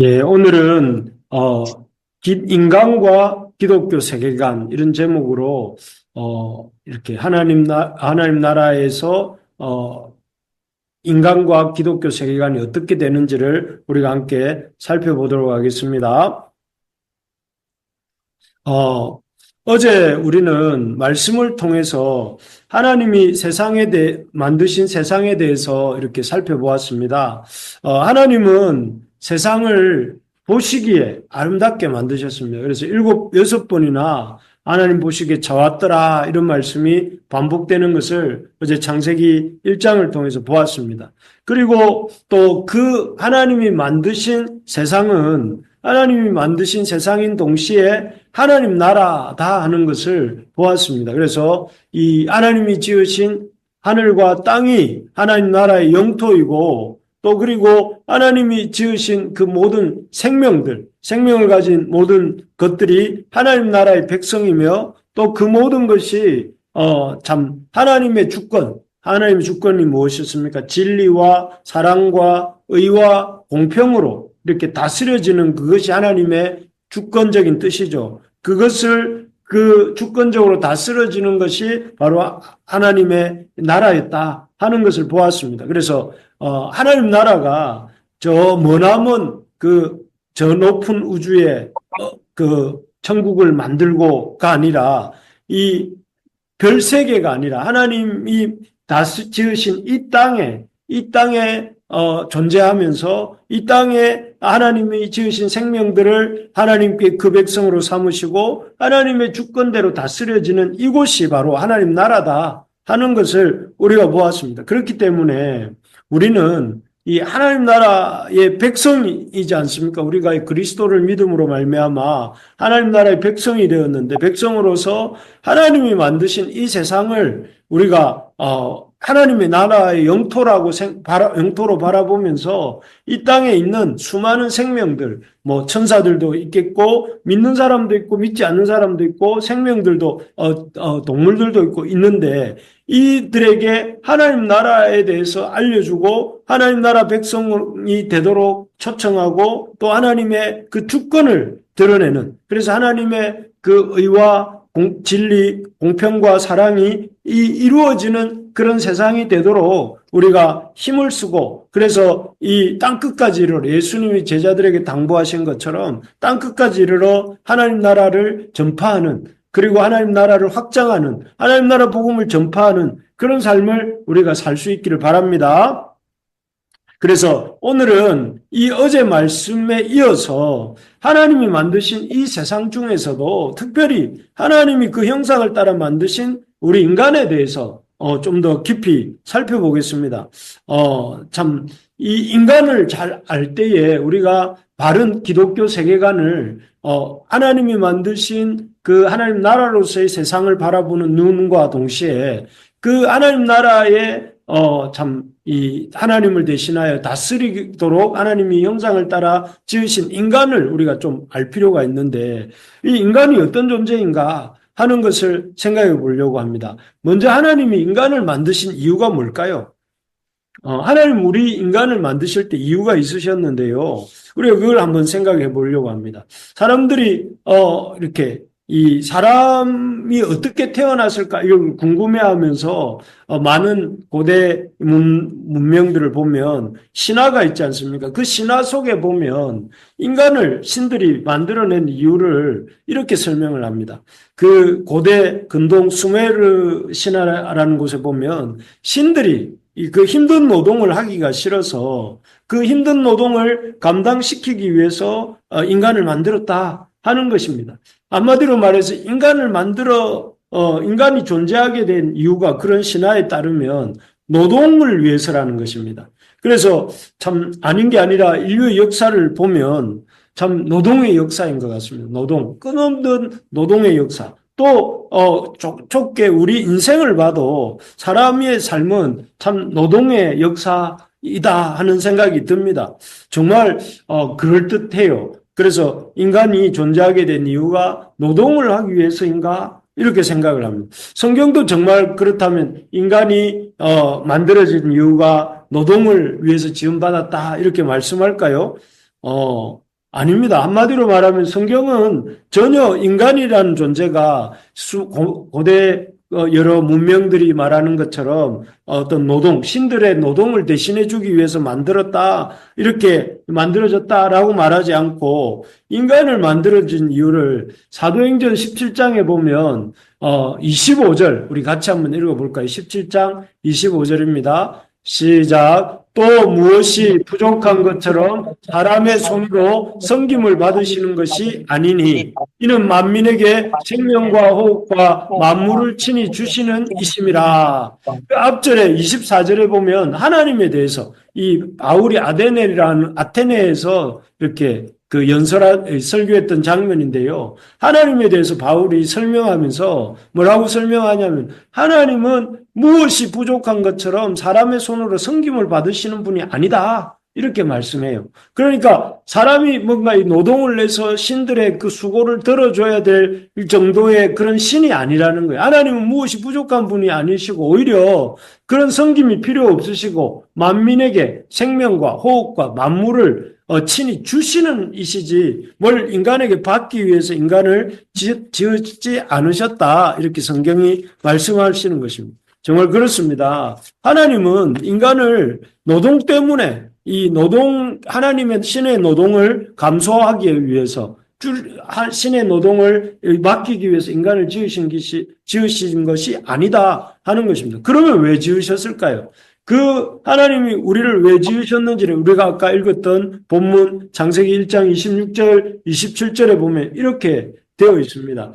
예, 오늘은 인간과 기독교 세계관 이런 제목으로 이렇게 하나님 나라에서 인간과 기독교 세계관이 어떻게 되는지를 우리가 함께 살펴보도록 하겠습니다. 어제 우리는 말씀을 통해서 하나님이 만드신 세상에 대해서 이렇게 살펴보았습니다. 하나님은 세상을 보시기에 아름답게 만드셨습니다. 그래서 여섯 번이나 하나님 보시기에 좋았더라 이런 말씀이 반복되는 것을 어제 창세기 1장을 통해서 보았습니다. 그리고 또 그 하나님이 만드신 세상인 동시에 하나님 나라다 하는 것을 보았습니다. 그래서 이 하나님이 지으신 하늘과 땅이 하나님 나라의 영토이고 또 그리고 하나님이 지으신 그 모든 생명을 가진 모든 것들이 하나님 나라의 백성이며 또 그 모든 것이 참 하나님의 주권이 무엇이었습니까? 진리와 사랑과 의와 공평으로 이렇게 다스려지는 그것이 하나님의 주권적인 뜻이죠. 그것을 그 주권적으로 다스려지는 것이 바로 하나님의 나라였다 하는 것을 보았습니다. 그래서 하나님 나라가 저 머나먼 저 높은 우주에 그 천국을 만들고가 아니라 이 별세계가 아니라 하나님이 지으신 이 땅에 존재하면서 이 땅에 하나님이 지으신 생명들을 하나님께 그 백성으로 삼으시고 하나님의 주권대로 다스려지는 이곳이 바로 하나님 나라다 하는 것을 우리가 보았습니다. 그렇기 때문에 우리는 이 하나님 나라의 백성이지 않습니까? 우리가 그리스도를 믿음으로 말미암아 하나님 나라의 백성이 되었는데 백성으로서 하나님이 만드신 이 세상을 우리가 하나님의 나라의 영토로 바라보면서 이 땅에 있는 수많은 생명들, 뭐 천사들도 있겠고 믿는 사람도 있고 믿지 않는 사람도 있고 생명들도 동물들도 있고 있는데 이들에게 하나님 나라에 대해서 알려주고 하나님 나라 백성이 되도록 초청하고 또 하나님의 그 주권을 드러내는 그래서 하나님의 그 의와 진리, 공평과 사랑이 이루어지는 그런 세상이 되도록 우리가 힘을 쓰고 그래서 이 땅끝까지 이르러 예수님이 제자들에게 당부하신 것처럼 땅끝까지 이르러 하나님 나라를 전파하는 그리고 하나님 나라를 확장하는 하나님 나라 복음을 전파하는 그런 삶을 우리가 살 수 있기를 바랍니다. 그래서 오늘은 이 어제 말씀에 이어서 하나님이 만드신 이 세상 중에서도 특별히 하나님이 그 형상을 따라 만드신 우리 인간에 대해서 좀 더 깊이 살펴보겠습니다. 참, 이 인간을 잘 알 때에 우리가 바른 기독교 세계관을 하나님이 만드신 그 하나님 나라로서의 세상을 바라보는 눈과 동시에 그 하나님 나라의 이 하나님을 대신하여 다스리도록 하나님이 형상을 따라 지으신 인간을 우리가 좀 알 필요가 있는데 이 인간이 어떤 존재인가 하는 것을 생각해 보려고 합니다. 먼저 하나님이 인간을 만드신 이유가 뭘까요? 하나님 우리 인간을 만드실 때 이유가 있으셨는데요. 우리가 그걸 한번 생각해 보려고 합니다. 사람들이 이렇게 이 사람이 어떻게 태어났을까 이걸 궁금해하면서 많은 고대 문명들을 보면 신화가 있지 않습니까? 그 신화 속에 보면 인간을 신들이 만들어낸 이유를 이렇게 설명을 합니다. 그 고대 근동 수메르 신화라는 곳에 보면 신들이 그 힘든 노동을 하기가 싫어서 그 힘든 노동을 감당시키기 위해서 인간을 만들었다 하는 것입니다. 한마디로 말해서 인간이 존재하게 된 이유가 그런 신화에 따르면 노동을 위해서라는 것입니다. 그래서 참 아닌 게 아니라 인류의 역사를 보면 참 노동의 역사인 것 같습니다. 끊없는 노동의 역사. 또 좁게 우리 인생을 봐도 사람의 삶은 참 노동의 역사이다 하는 생각이 듭니다. 정말 그럴듯해요. 그래서 인간이 존재하게 된 이유가 노동을 하기 위해서인가? 이렇게 생각을 합니다. 성경도 정말 그렇다면 인간이 만들어진 이유가 노동을 위해서 지음받았다 이렇게 말씀할까요? 아닙니다. 한마디로 말하면 성경은 전혀 인간이라는 존재가 고대 여러 문명들이 말하는 것처럼 어떤 노동, 신들의 노동을 대신해 주기 위해서 만들었다, 이렇게 만들어졌다라고 말하지 않고 인간을 만들어진 이유를 사도행전 17장에 보면 25절, 우리 같이 한번 읽어볼까요? 17장 25절입니다. 시작. 또 무엇이 부족한 것처럼 사람의 손으로 섬김을 받으시는 것이 아니니 이는 만민에게 생명과 호흡과 만물을 친히 주시는 이심이라. 그 앞절에 24절에 보면 하나님에 대해서 이 바울이 아테네에서 이렇게 설교했던 장면인데요. 하나님에 대해서 바울이 설명하면서 뭐라고 설명하냐면 하나님은 무엇이 부족한 것처럼 사람의 손으로 섬김을 받으시는 분이 아니다. 이렇게 말씀해요. 그러니까 사람이 뭔가 이 노동을 내서 신들의 그 수고를 들어줘야 될 정도의 그런 신이 아니라는 거예요. 하나님은 무엇이 부족한 분이 아니시고 오히려 그런 섬김이 필요 없으시고 만민에게 생명과 호흡과 만물을 친히 주시는 이시지 뭘 인간에게 받기 위해서 인간을 지었지 않으셨다. 이렇게 성경이 말씀하시는 것입니다. 정말 그렇습니다. 하나님은 인간을 노동 때문에 하나님의 신의 노동을 감소하기 위해서 신의 노동을 맡기기 위해서 인간을 지으신 것이 아니다 하는 것입니다. 그러면 왜 지으셨을까요? 그 하나님이 우리를 왜 지으셨는지를 우리가 아까 읽었던 본문 창세기 1장 26절, 27절에 보면 이렇게 되어 있습니다.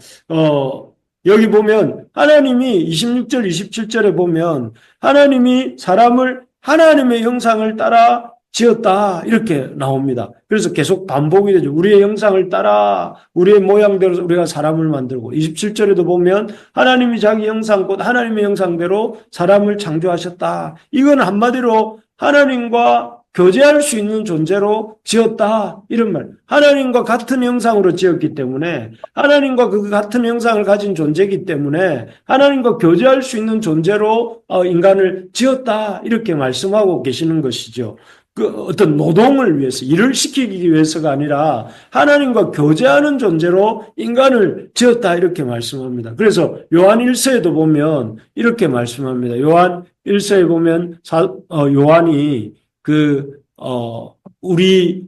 여기 보면 하나님이 26절, 27절에 보면 하나님이 사람을 하나님의 형상을 따라 지었다 이렇게 나옵니다. 그래서 계속 반복이 되죠. 우리의 형상을 따라 우리의 모양대로 우리가 사람을 만들고 27절에도 보면 하나님이 자기 형상 곧 하나님의 형상대로 사람을 창조하셨다. 이건 한마디로 하나님과 교제할 수 있는 존재로 지었다 이런 말. 하나님과 같은 형상으로 지었기 때문에 하나님과 그 같은 형상을 가진 존재이기 때문에 하나님과 교제할 수 있는 존재로 인간을 지었다 이렇게 말씀하고 계시는 것이죠. 그 어떤 노동을 위해서 일을 시키기 위해서가 아니라 하나님과 교제하는 존재로 인간을 지었다 이렇게 말씀합니다. 그래서 요한 1서에도 보면 이렇게 말씀합니다. 요한 1서에 보면 요한이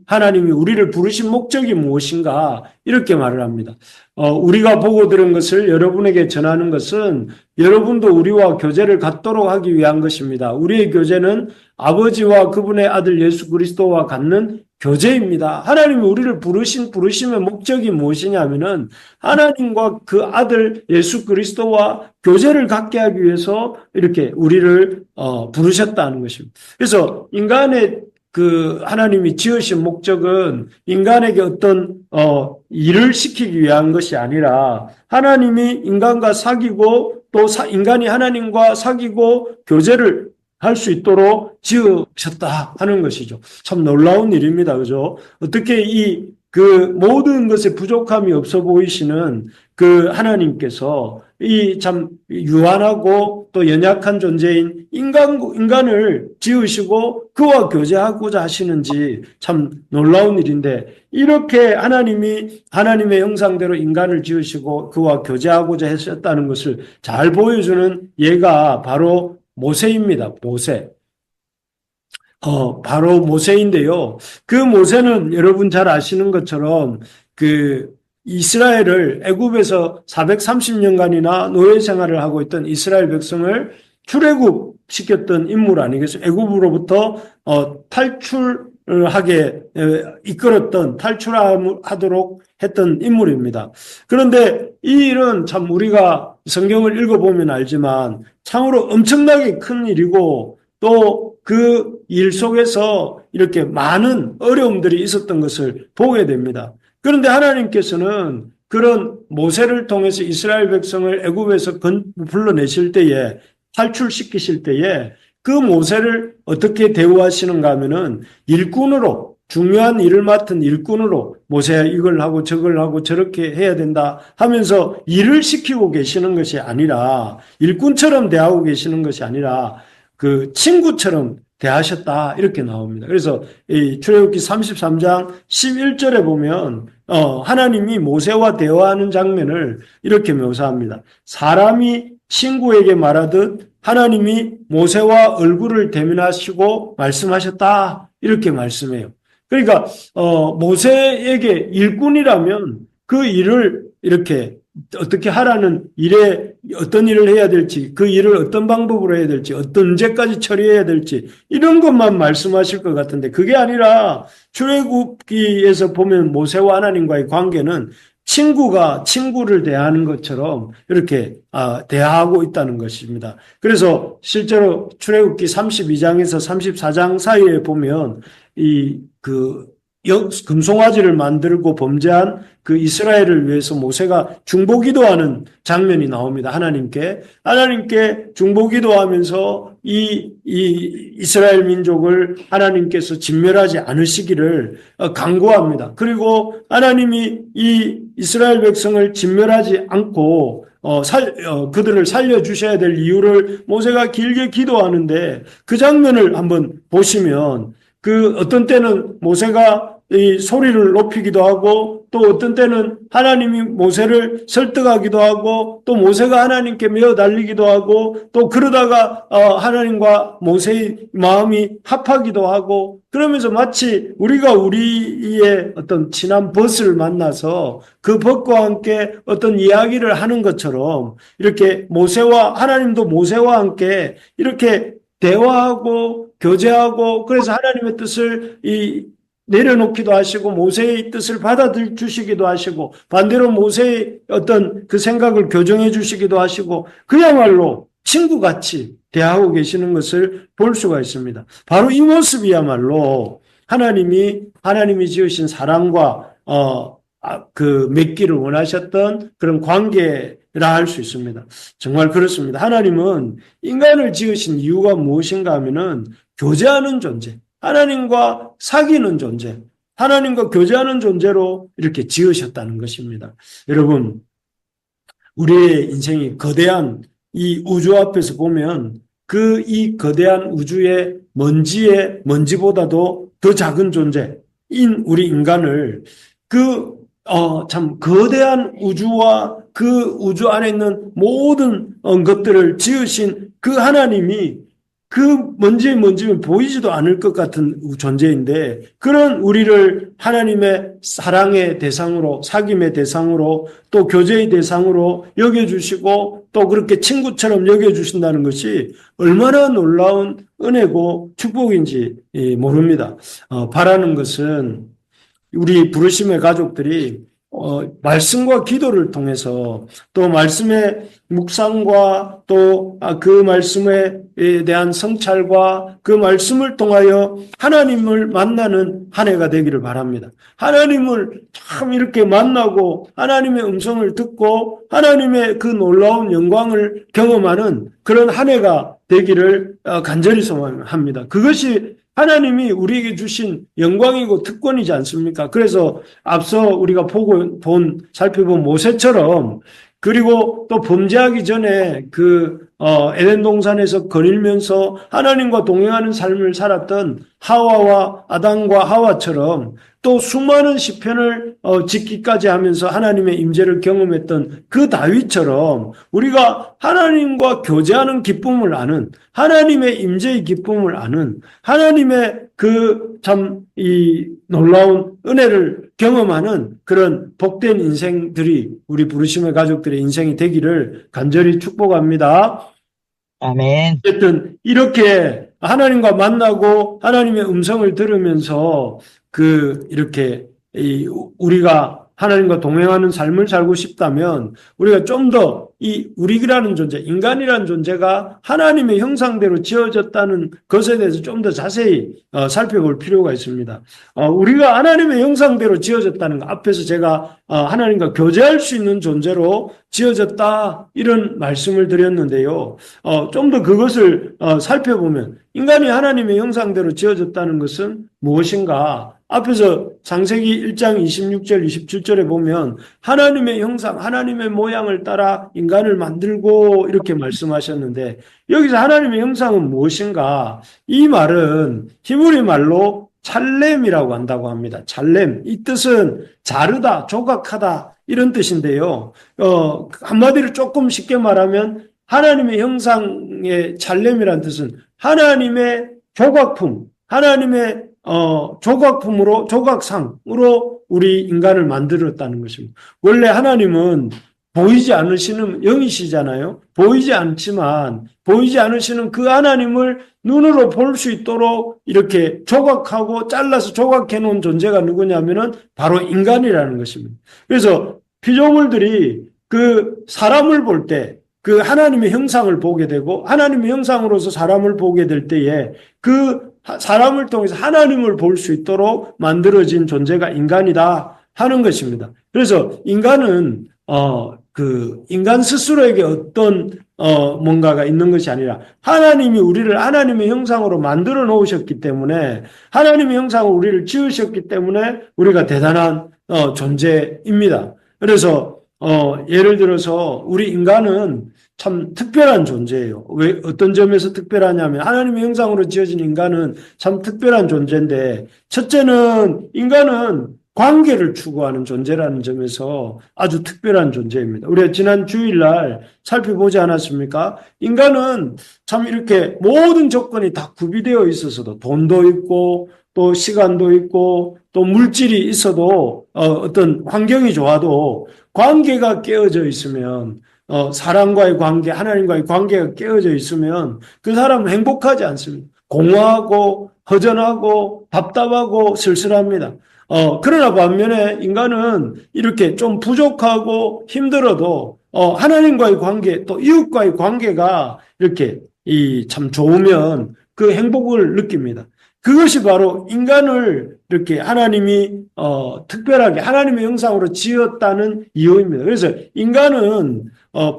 하나님이 우리를 부르신 목적이 무엇인가 이렇게 말을 합니다. 우리가 보고 들은 것을 여러분에게 전하는 것은 여러분도 우리와 교제를 갖도록 하기 위한 것입니다. 우리의 교제는 아버지와 그분의 아들 예수 그리스도와 갖는 교제입니다. 하나님이 우리를 부르심의 목적이 무엇이냐면은 하나님과 그 아들 예수 그리스도와 교제를 갖게 하기 위해서 이렇게 우리를 부르셨다는 것입니다. 그래서 인간의 하나님이 지으신 목적은 인간에게 어떤 일을 시키기 위한 것이 아니라 하나님이 인간과 사귀고 또 인간이 하나님과 사귀고 교제를 할 수 있도록 지으셨다 하는 것이죠. 참 놀라운 일입니다. 그죠? 어떻게 모든 것에 부족함이 없어 보이시는 그 하나님께서 이 참 유한하고 또 연약한 존재인 인간을 지으시고 그와 교제하고자 하시는지 참 놀라운 일인데 이렇게 하나님이 하나님의 형상대로 인간을 지으시고 그와 교제하고자 하셨다는 것을 잘 보여주는 예가 바로 모세입니다. 모세. 바로 모세인데요. 그 모세는 여러분 잘 아시는 것처럼 이스라엘을 애굽에서 430년간이나 노예 생활을 하고 있던 이스라엘 백성을 출애굽시켰던 인물 아니겠어요? 애굽으로부터 탈출하게 이끌었던 탈출하도록 했던 인물입니다. 그런데 이 일은 참 우리가 성경을 읽어보면 알지만 참으로 엄청나게 큰 일이고 또 그 일 속에서 이렇게 많은 어려움들이 있었던 것을 보게 됩니다. 그런데 하나님께서는 그런 모세를 통해서 이스라엘 백성을 애굽에서 불러내실 때에 탈출시키실 때에 그 모세를 어떻게 대우하시는가 하면은 일꾼으로 중요한 일을 맡은 일꾼으로 모세야 이걸 하고 저걸 하고 저렇게 해야 된다 하면서 일을 시키고 계시는 것이 아니라 일꾼처럼 대하고 계시는 것이 아니라 그 친구처럼 대하셨다 이렇게 나옵니다. 그래서 이 출애굽기 33장 11절에 보면 하나님이 모세와 대화하는 장면을 이렇게 묘사합니다. 사람이 친구에게 말하듯 하나님이 모세와 얼굴을 대면하시고 말씀하셨다 이렇게 말씀해요. 그러니까 모세에게 일꾼이라면 그 일을 이렇게 어떻게 하라는 일에 어떤 일을 해야 될지, 그 일을 어떤 방법으로 해야 될지, 어떤 언제까지 처리해야 될지 이런 것만 말씀하실 것 같은데 그게 아니라 출애굽기에서 보면 모세와 하나님과의 관계는 친구가 친구를 대하는 것처럼 이렇게 대하고 있다는 것입니다. 그래서 실제로 출애굽기 32장에서 34장 사이에 보면 금송아지를 만들고 범죄한 그 이스라엘을 위해서 모세가 중보기도하는 장면이 나옵니다. 하나님께 중보기도하면서 이 이스라엘 민족을 하나님께서 진멸하지 않으시기를 간구합니다. 그리고 하나님이 이 이스라엘 백성을 진멸하지 않고 그들을 살려주셔야 될 이유를 모세가 길게 기도하는데 그 장면을 한번 보시면 어떤 때는 모세가 이 소리를 높이기도 하고 또 어떤 때는 하나님이 모세를 설득하기도 하고 또 모세가 하나님께 메어 달리기도 하고 또 그러다가 하나님과 모세의 마음이 합하기도 하고 그러면서 마치 우리가 우리의 어떤 친한 벗을 만나서 그 벗과 함께 어떤 이야기를 하는 것처럼 이렇게 하나님도 모세와 함께 이렇게 대화하고 교제하고 그래서 하나님의 뜻을 내려놓기도 하시고 모세의 뜻을 받아들 주시기도 하시고 반대로 모세의 어떤 그 생각을 교정해 주시기도 하시고 그야말로 친구같이 대하고 계시는 것을 볼 수가 있습니다. 바로 이 모습이야말로 하나님이 지으신 사랑과 맺기를 원하셨던 그런 관계라 할 수 있습니다. 정말 그렇습니다. 하나님은 인간을 지으신 이유가 무엇인가 하면은 교제하는 존재, 하나님과 사귀는 존재, 하나님과 교제하는 존재로 이렇게 지으셨다는 것입니다. 여러분, 우리의 인생이 거대한 이 우주 앞에서 보면 이 거대한 우주의 먼지보다도 더 작은 존재인 우리 인간을 참 거대한 우주와 그 우주 안에 있는 모든 것들을 지으신 그 하나님이 그 먼지면 보이지도 않을 것 같은 존재인데 그런 우리를 하나님의 사랑의 대상으로 사귐의 대상으로 또 교제의 대상으로 여겨주시고 또 그렇게 친구처럼 여겨주신다는 것이 얼마나 놀라운 은혜고 축복인지 모릅니다. 바라는 것은 우리 부르심의 가족들이 말씀과 기도를 통해서 또 말씀의 묵상과 또 그 말씀에 대한 성찰과 그 말씀을 통하여 하나님을 만나는 한 해가 되기를 바랍니다. 하나님을 참 이렇게 만나고 하나님의 음성을 듣고 하나님의 그 놀라운 영광을 경험하는 그런 한 해가 되기를 간절히 소망합니다. 그것이 하나님이 우리에게 주신 영광이고 특권이지 않습니까? 그래서 앞서 우리가 살펴본 모세처럼 그리고 또 범죄하기 전에 에덴 동산에서 거닐면서 하나님과 동행하는 삶을 살았던 아담과 하와처럼 또 수많은 시편을 짓기까지 하면서 하나님의 임재를 경험했던 그 다윗처럼 우리가 하나님과 교제하는 기쁨을 아는 하나님의 임재의 기쁨을 아는 하나님의 이 놀라운 은혜를 경험하는 그런 복된 인생들이 우리 부르심의 가족들의 인생이 되기를 간절히 축복합니다. 아멘. 어쨌든 이렇게 하나님과 만나고 하나님의 음성을 들으면서 이렇게 우리가 하나님과 동행하는 삶을 살고 싶다면 우리가 좀 더 우리라는 존재, 인간이라는 존재가 하나님의 형상대로 지어졌다는 것에 대해서 좀 더 자세히 살펴볼 필요가 있습니다. 우리가 하나님의 형상대로 지어졌다는 것, 앞에서 제가 하나님과 교제할 수 있는 존재로 지어졌다 이런 말씀을 드렸는데요. 좀 더 그것을 살펴보면 인간이 하나님의 형상대로 지어졌다는 것은 무엇인가? 앞에서 창세기 1장 26절, 27절에 보면 하나님의 형상, 하나님의 모양을 따라 인간을 만들고 이렇게 말씀하셨는데 여기서 하나님의 형상은 무엇인가? 이 말은 히브리 말로 찰렘이라고 한다고 합니다. 찰렘. 이 뜻은 자르다, 조각하다 이런 뜻인데요. 한마디로 조금 쉽게 말하면 하나님의 형상의 찰렘이라는 뜻은 하나님의 조각품, 하나님의 조각품으로, 조각상으로 우리 인간을 만들었다는 것입니다. 원래 하나님은 보이지 않으시는 영이시잖아요. 보이지 않으시는 그 하나님을 눈으로 볼 수 있도록 이렇게 조각하고 잘라서 조각해 놓은 존재가 누구냐면은 바로 인간이라는 것입니다. 그래서 피조물들이 그 사람을 볼 때 그 하나님의 형상을 보게 되고 하나님의 형상으로서 사람을 보게 될 때에 그 사람을 통해서 하나님을 볼 수 있도록 만들어진 존재가 인간이다 하는 것입니다. 그래서 인간은 인간 스스로에게 어떤 뭔가가 있는 것이 아니라 하나님이 우리를 하나님의 형상으로 만들어 놓으셨기 때문에 하나님의 형상으로 우리를 지으셨기 때문에 우리가 대단한 존재입니다. 그래서 예를 들어서 우리 인간은 참 특별한 존재예요. 왜 어떤 점에서 특별하냐면 하나님의 형상으로 지어진 인간은 참 특별한 존재인데 첫째는 인간은 관계를 추구하는 존재라는 점에서 아주 특별한 존재입니다. 우리가 지난 주일날 살펴보지 않았습니까? 인간은 참 이렇게 모든 조건이 다 구비되어 있어서도 돈도 있고 또 시간도 있고 또 물질이 있어도 어떤 환경이 좋아도 관계가 깨어져 있으면 사람과의 관계, 하나님과의 관계가 깨어져 있으면 그 사람은 행복하지 않습니다. 공허하고 허전하고 답답하고 쓸쓸합니다. 그러나 반면에 인간은 이렇게 좀 부족하고 힘들어도 하나님과의 관계 또 이웃과의 관계가 이렇게 참 좋으면 그 행복을 느낍니다. 그것이 바로 인간을 이렇게 하나님이 특별하게 하나님의 형상으로 지었다는 이유입니다. 그래서 인간은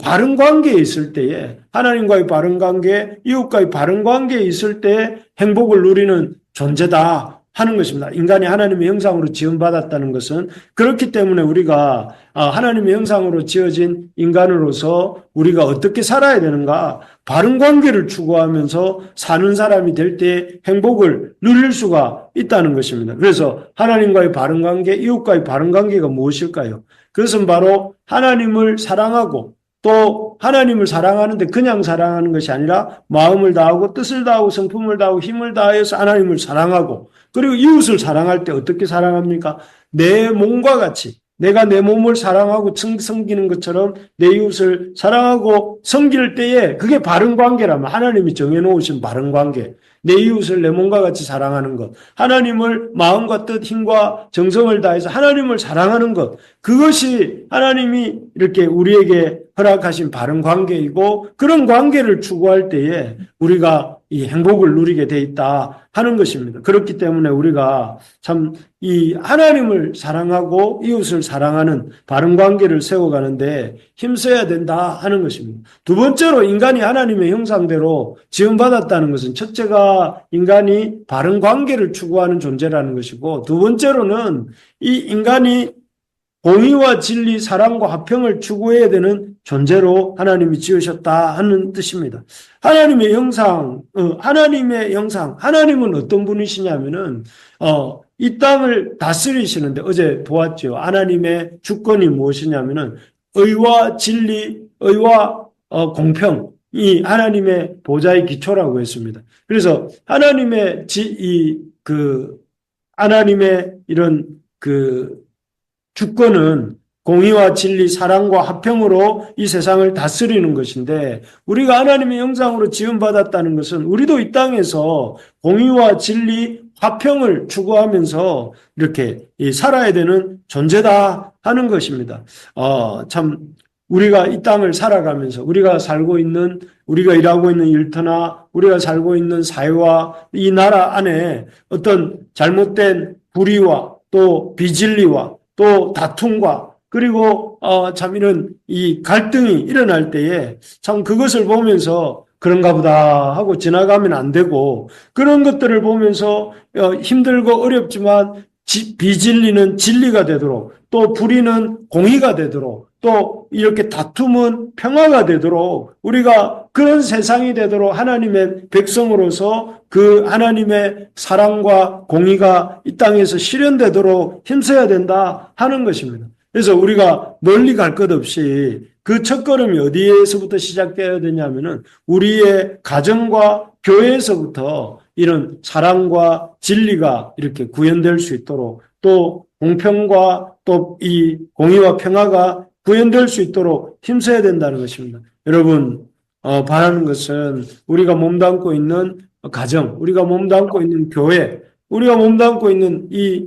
바른 관계에 있을 때에 하나님과의 바른 관계, 이웃과의 바른 관계에 있을 때 행복을 누리는 존재다 하는 것입니다. 인간이 하나님의 형상으로 지음받았다는 것은 그렇기 때문에 우리가 하나님의 형상으로 지어진 인간으로서 우리가 어떻게 살아야 되는가? 바른 관계를 추구하면서 사는 사람이 될 때 행복을 누릴 수가 있다는 것입니다. 그래서 하나님과의 바른 관계, 이웃과의 바른 관계가 무엇일까요? 그것은 바로 하나님을 사랑하고 또 하나님을 사랑하는데 그냥 사랑하는 것이 아니라 마음을 다하고 뜻을 다하고 성품을 다하고 힘을 다해서 하나님을 사랑하고 그리고 이웃을 사랑할 때 어떻게 사랑합니까? 내 몸과 같이 내가 내 몸을 사랑하고 섬기는 것처럼 내 이웃을 사랑하고 섬길 때에 그게 바른 관계라면 하나님이 정해놓으신 바른 관계. 내 이웃을 내 몸과 같이 사랑하는 것. 하나님을 마음과 뜻, 힘과 정성을 다해서 하나님을 사랑하는 것. 그것이 하나님이 이렇게 우리에게 허락하신 바른 관계이고 그런 관계를 추구할 때에 우리가 이 행복을 누리게 돼 있다 하는 것입니다. 그렇기 때문에 우리가 참 이 하나님을 사랑하고 이웃을 사랑하는 바른 관계를 세워가는데 힘써야 된다 하는 것입니다. 두 번째로 인간이 하나님의 형상대로 지음받았다는 것은 첫째가 인간이 바른 관계를 추구하는 존재라는 것이고 두 번째로는 이 인간이 공의와 진리, 사랑과 화평을 추구해야 되는 존재로 하나님이 지으셨다 하는 뜻입니다. 하나님의 형상, 하나님은 어떤 분이시냐면은, 이 땅을 다스리시는데 어제 보았죠. 하나님의 주권이 무엇이냐면은, 의와 진리, 의와 공평, 이 하나님의 보좌의 기초라고 했습니다. 그래서 하나님의 이런 주권은 공의와 진리, 사랑과 화평으로 이 세상을 다스리는 것인데 우리가 하나님의 형상으로 지음받았다는 것은 우리도 이 땅에서 공의와 진리, 화평을 추구하면서 이렇게 살아야 되는 존재다 하는 것입니다. 참 우리가 이 땅을 살아가면서 우리가 일하고 있는 일터나 우리가 살고 있는 사회와 이 나라 안에 어떤 잘못된 불의와 또 비진리와 또 다툼과 그리고 참 이런 이 갈등이 일어날 때에 참 그것을 보면서 그런가 보다 하고 지나가면 안 되고 그런 것들을 보면서 힘들고 어렵지만 비진리는 진리가 되도록, 또 불의는 공의가 되도록, 또 이렇게 다툼은 평화가 되도록, 우리가 그런 세상이 되도록 하나님의 백성으로서 그 하나님의 사랑과 공의가 이 땅에서 실현되도록 힘써야 된다 하는 것입니다. 그래서 우리가 멀리 갈 것 없이 그 첫걸음이 어디에서부터 시작되어야 되냐면은 우리의 가정과 교회에서부터 이런 사랑과 진리가 이렇게 구현될 수 있도록, 또 공평과 또 이 공의와 평화가 구현될 수 있도록 힘써야 된다는 것입니다. 여러분, 바라는 것은 우리가 몸담고 있는 가정, 우리가 몸담고 있는 교회, 우리가 몸담고 있는 이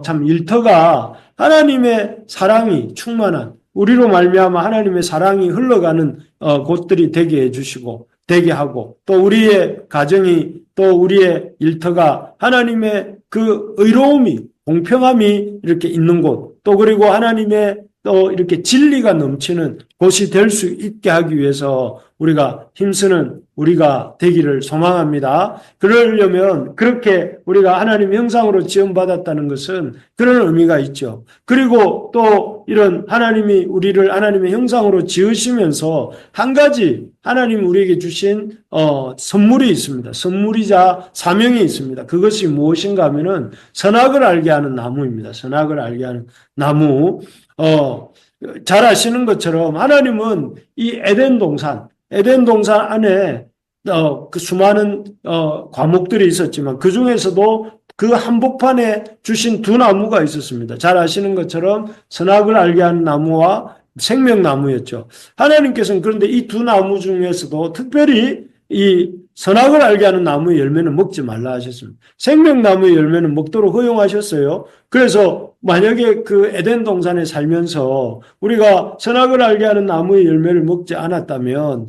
참 일터가 하나님의 사랑이 충만한, 우리로 말미암아 하나님의 사랑이 흘러가는 곳들이 되게 해주시고 되게 하고, 또 우리의 가정이, 또 우리의 일터가 하나님의 그 의로움이, 공평함이 이렇게 있는 곳, 또 그리고 하나님의 또 이렇게 진리가 넘치는 곳이 될 수 있게 하기 위해서 우리가 힘쓰는 우리가 되기를 소망합니다. 그러려면 그렇게 우리가 하나님의 형상으로 지음받았다는 것은 그런 의미가 있죠. 그리고 또 이런 하나님이 우리를 하나님의 형상으로 지으시면서 한 가지 하나님 우리에게 주신 선물이 있습니다. 선물이자 사명이 있습니다. 그것이 무엇인가 하면은 선악을 알게 하는 나무입니다. 선악을 알게 하는 나무. 잘 아시는 것처럼 하나님은 이 에덴 동산 안에 그 수많은 과목들이 있었지만 그 중에서도 그 한복판에 주신 두 나무가 있었습니다. 잘 아시는 것처럼 선악을 알게 하는 나무와 생명나무였죠. 하나님께서는 그런데 이 두 나무 중에서도 특별히 이 선악을 알게 하는 나무의 열매는 먹지 말라 하셨습니다. 생명나무의 열매는 먹도록 허용하셨어요. 그래서 만약에 그 에덴 동산에 살면서 우리가 선악을 알게 하는 나무의 열매를 먹지 않았다면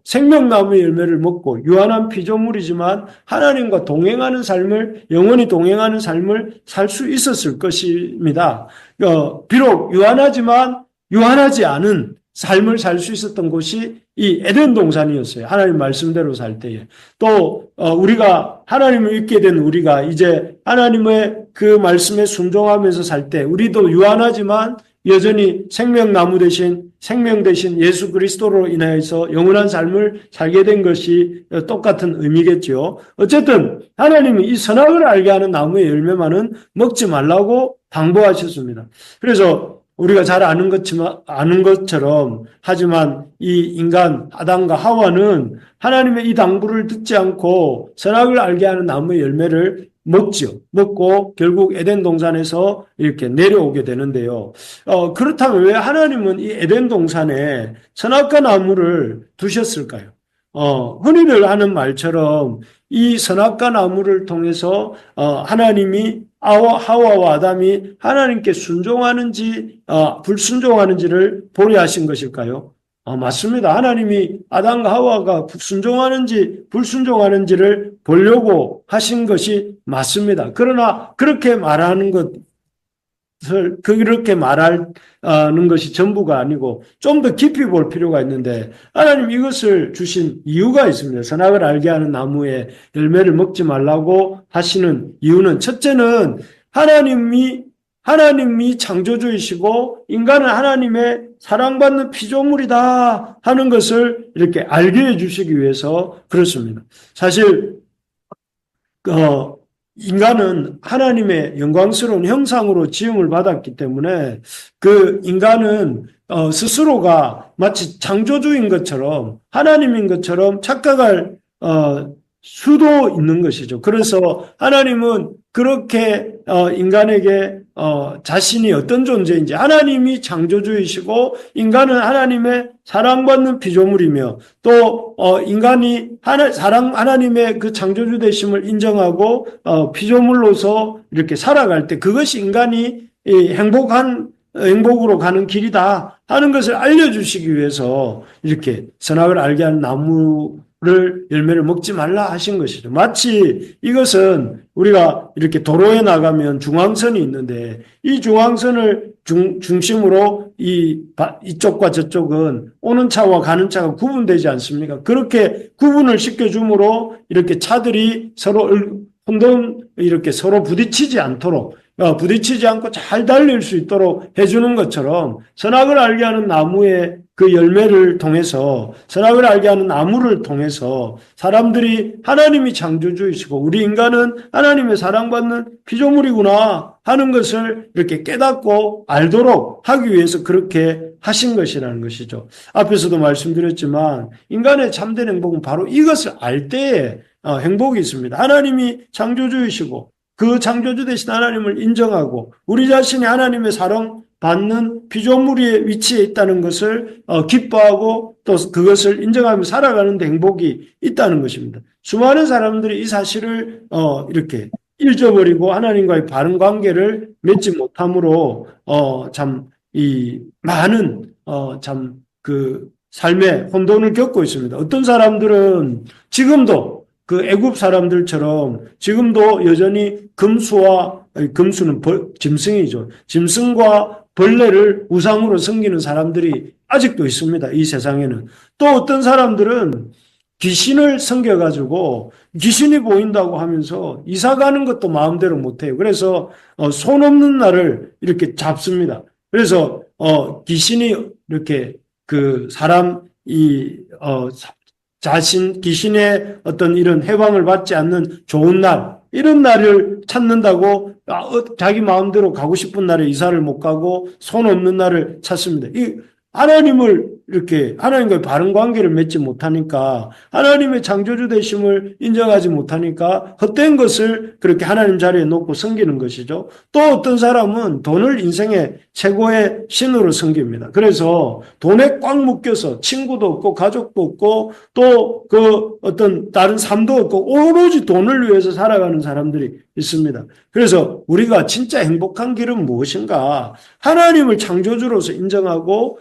생명나무의 열매를 먹고 유한한 피조물이지만 하나님과 동행하는 삶을, 영원히 동행하는 삶을 살 수 있었을 것입니다. 비록 유한하지만 유한하지 않은 삶을 살 수 있었던 곳이 이 에덴 동산이었어요. 하나님 말씀대로 살 때에. 또 우리가 하나님을 믿게 된 우리가 이제 하나님의 그 말씀에 순종하면서 살 때 우리도 유한하지만 여전히 생명나무 대신 생명 대신 예수 그리스도로 인하여서 영원한 삶을 살게 된 것이 똑같은 의미겠죠. 어쨌든 하나님이 이 선악을 알게 하는 나무의 열매만은 먹지 말라고 당부하셨습니다. 그래서 우리가 잘 아는 것처럼 하지만 이 인간 아담과 하와는 하나님의 이 당부를 듣지 않고 선악을 알게 하는 나무의 열매를 먹고 결국 에덴 동산에서 이렇게 내려오게 되는데요. 그렇다면 왜 하나님은 이 에덴 동산에 선악과 나무를 두셨을까요? 흔히들 하는 말처럼 이 선악과 나무를 통해서 하나님이 하와와 아담이 하나님께 순종하는지 불순종하는지를 보려 하신 것일까요? 맞습니다. 하나님이 아담과 하와가 순종하는지 불순종하는지를 보려고 하신 것이 맞습니다. 그러나 그렇게 말하는 것이 전부가 아니고 좀 더 깊이 볼 필요가 있는데 하나님 이것을 주신 이유가 있습니다. 선악을 알게 하는 나무의 열매를 먹지 말라고 하시는 이유는, 첫째는 하나님이 창조주이시고 인간은 하나님의 사랑받는 피조물이다 하는 것을 이렇게 알게 해주시기 위해서 그렇습니다. 사실 인간은 하나님의 영광스러운 형상으로 지음을 받았기 때문에 그 인간은 스스로가 마치 창조주인 것처럼 하나님인 것처럼 착각할 수도 있는 것이죠. 그래서 하나님은 그렇게 인간에게 자신이 어떤 존재인지, 하나님이 창조주이시고 인간은 하나님의 사랑받는 피조물이며 또 인간이 하나님의 그 창조주 되심을 인정하고 피조물로서 이렇게 살아갈 때 그것이 인간이 행복으로 가는 길이다 하는 것을 알려주시기 위해서 이렇게 선악을 알게 하는 나무를 열매를 먹지 말라 하신 것이죠. 마치 이것은 우리가 이렇게 도로에 나가면 중앙선이 있는데 이 중앙선을 중심으로 이쪽과 저쪽은 오는 차와 가는 차가 구분되지 않습니까? 그렇게 구분을 시켜줌으로 이렇게 차들이 서로 이렇게 서로 부딪히지 않도록 부딪히지 않고 잘 달릴 수 있도록 해주는 것처럼 선악을 알게 하는 나무의 그 열매를 통해서 선악을 알게 하는 나무를 통해서 사람들이 하나님이 창조주이시고 우리 인간은 하나님의 사랑받는 피조물이구나 하는 것을 이렇게 깨닫고 알도록 하기 위해서 그렇게 하신 것이라는 것이죠. 앞에서도 말씀드렸지만 인간의 참된 행복은 바로 이것을 알 때에 행복이 있습니다. 하나님이 창조주이시고 그 창조주 되신 하나님을 인정하고 우리 자신이 하나님의 사랑받는 피조물의 위치에 있다는 것을 기뻐하고 또 그것을 인정하며 살아가는 데 행복이 있다는 것입니다. 수많은 사람들이 이 사실을 이렇게 잊어버리고 하나님과의 바른 관계를 맺지 못함으로 참 이 많은 참 그 삶의 혼돈을 겪고 있습니다. 어떤 사람들은 지금도 그 애굽 사람들처럼 지금도 여전히 금수는 짐승이죠. 짐승과 벌레를 우상으로 섬기는 사람들이 아직도 있습니다. 이 세상에는. 또 어떤 사람들은 귀신을 섬겨가지고 귀신이 보인다고 하면서 이사 가는 것도 마음대로 못해요. 그래서 손 없는 날을 이렇게 잡습니다. 그래서 귀신이 이렇게 그 귀신의 어떤 이런 해방을 받지 않는 좋은 날, 이런 날을 찾는다고 자기 마음대로 가고 싶은 날에 이사를 못 가고 손 없는 날을 찾습니다. 하나님을 이렇게 하나님과의 바른 관계를 맺지 못하니까 하나님의 창조주 되심을 인정하지 못하니까 헛된 것을 그렇게 하나님 자리에 놓고 섬기는 것이죠. 또 어떤 사람은 돈을 인생의 최고의 신으로 섬깁니다. 그래서 돈에 꽉 묶여서 친구도 없고 가족도 없고 또 그 어떤 다른 삶도 없고 오로지 돈을 위해서 살아가는 사람들이 있습니다. 그래서 우리가 진짜 행복한 길은 무엇인가? 하나님을 창조주로서 인정하고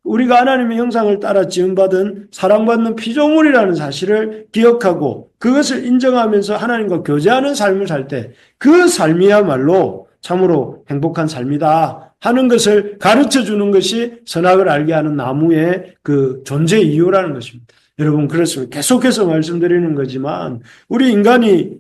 우리가 하나님의 형상을 따라 지음받은 사랑받는 피조물이라는 사실을 기억하고 그것을 인정하면서 하나님과 교제하는 삶을 살 때 그 삶이야말로 참으로 행복한 삶이다 하는 것을 가르쳐 주는 것이 선악을 알게 하는 나무의 그 존재 이유라는 것입니다. 여러분, 그렇습니다. 계속해서 말씀드리는 거지만 우리 인간이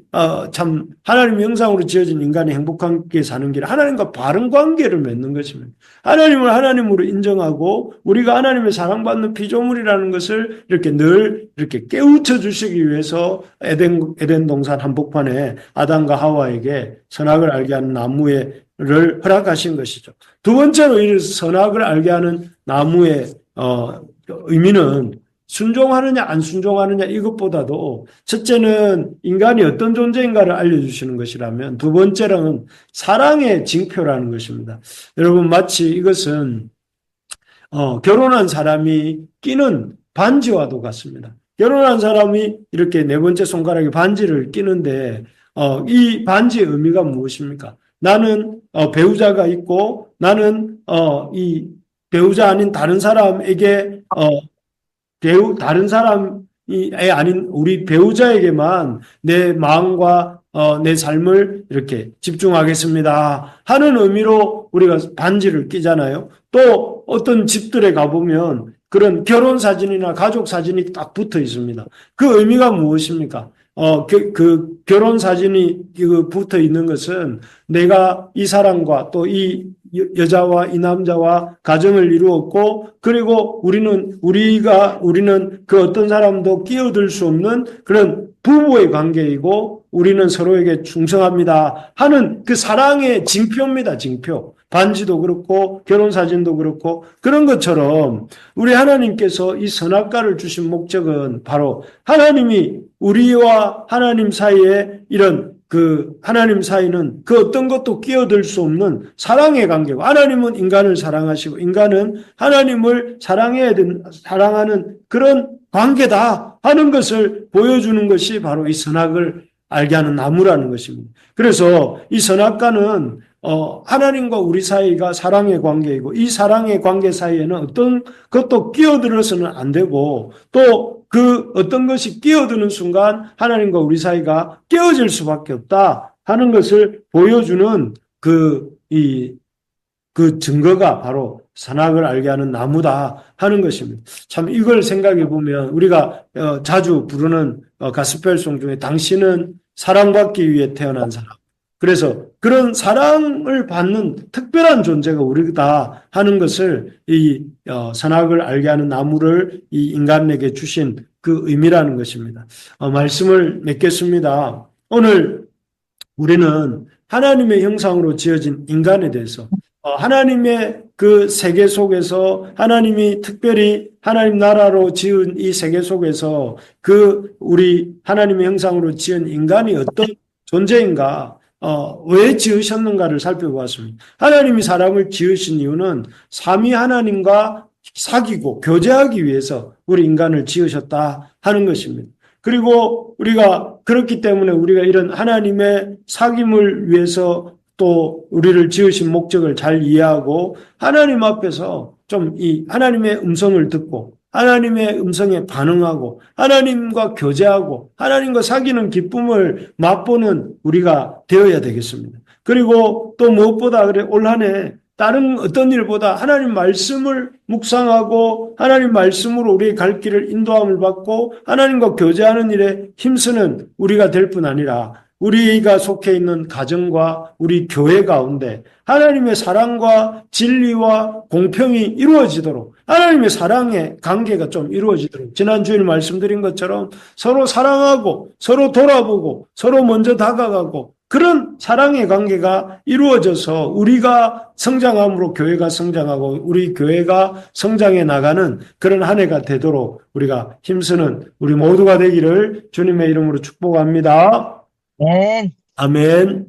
참 하나님의 형상으로 지어진 인간이 행복하게 사는 길, 하나님과 바른 관계를 맺는 것입니다. 하나님을 하나님으로 인정하고 우리가 하나님의 사랑받는 피조물이라는 것을 이렇게 늘 이렇게 깨우쳐 주시기 위해서 에덴 동산 한복판에 아담과 하와에게 선악을 알게 하는 나무를 허락하신 것이죠. 두 번째로 이 선악을 알게 하는 나무의 의미는 순종하느냐 안 순종하느냐 이것보다도 첫째는 인간이 어떤 존재인가를 알려주시는 것이라면 두 번째로는 사랑의 징표라는 것입니다. 여러분, 마치 이것은 결혼한 사람이 끼는 반지와도 같습니다. 결혼한 사람이 이렇게 네 번째 손가락에 반지를 끼는데 이 반지의 의미가 무엇입니까? 나는 배우자가 있고 나는 이 배우자 아닌 다른 사람에게 다른 사람이 아닌 우리 배우자에게만 내 마음과 내 삶을 이렇게 집중하겠습니다 하는 의미로 우리가 반지를 끼잖아요. 또 어떤 집들에 가보면 그런 결혼 사진이나 가족 사진이 딱 붙어 있습니다. 그 의미가 무엇입니까? 그 결혼 사진이 붙어 있는 것은 내가 이 사람과 또 이 여자와 이 남자와 가정을 이루었고, 그리고 우리는 그 어떤 사람도 끼어들 수 없는 그런 부부의 관계이고, 우리는 서로에게 충성합니다 하는 그 사랑의 징표입니다, 징표. 반지도 그렇고, 결혼사진도 그렇고, 그런 것처럼 우리 하나님께서 이 선악과를 주신 목적은 바로 하나님이 우리와 하나님 사이에 이런 하나님 사이는 그 어떤 것도 끼어들 수 없는 사랑의 관계고, 하나님은 인간을 사랑하시고, 인간은 하나님을 사랑하는 그런 관계다 하는 것을 보여주는 것이 바로 이 선악을 알게 하는 나무라는 것입니다. 그래서 이 선악과는 하나님과 우리 사이가 사랑의 관계이고, 이 사랑의 관계 사이에는 어떤 것도 끼어들어서는 안 되고, 또 그 어떤 것이 끼어드는 순간 하나님과 우리 사이가 깨어질 수밖에 없다 하는 것을 보여주는 그 증거가 바로 선악을 알게 하는 나무다 하는 것입니다. 참 이걸 생각해 보면 우리가 자주 부르는 가스펠송 중에 당신은 사랑받기 위해 태어난 사람. 그래서 그런 사랑을 받는 특별한 존재가 우리다 하는 것을 이 선악을 알게 하는 나무를 이 인간에게 주신 그 의미라는 것입니다. 말씀을 맺겠습니다. 오늘 우리는 하나님의 형상으로 지어진 인간에 대해서 하나님의 그 세계 속에서 하나님이 특별히 하나님 나라로 지은 이 세계 속에서 그 우리 하나님의 형상으로 지은 인간이 어떤 존재인가, 왜 지으셨는가를 살펴보았습니다. 하나님이 사람을 지으신 이유는 삼위 하나님과 사귀고 교제하기 위해서 우리 인간을 지으셨다 하는 것입니다. 그리고 우리가 그렇기 때문에 우리가 이런 하나님의 사귐을 위해서 또 우리를 지으신 목적을 잘 이해하고 하나님 앞에서 좀 이 하나님의 음성을 듣고 하나님의 음성에 반응하고 하나님과 교제하고 하나님과 사귀는 기쁨을 맛보는 우리가 되어야 되겠습니다. 그리고 또 무엇보다 그래 올 한 해 다른 어떤 일보다 하나님 말씀을 묵상하고 하나님 말씀으로 우리의 갈 길을 인도함을 받고 하나님과 교제하는 일에 힘쓰는 우리가 될 뿐 아니라 우리가 속해 있는 가정과 우리 교회 가운데 하나님의 사랑과 진리와 공평이 이루어지도록 하나님의 사랑의 관계가 좀 이루어지도록 지난 주일 말씀드린 것처럼 서로 사랑하고 서로 돌아보고 서로 먼저 다가가고 그런 사랑의 관계가 이루어져서 우리가 성장함으로 교회가 성장하고 우리 교회가 성장해 나가는 그런 한 해가 되도록 우리가 힘쓰는 우리 모두가 되기를 주님의 이름으로 축복합니다. 네. 아멘.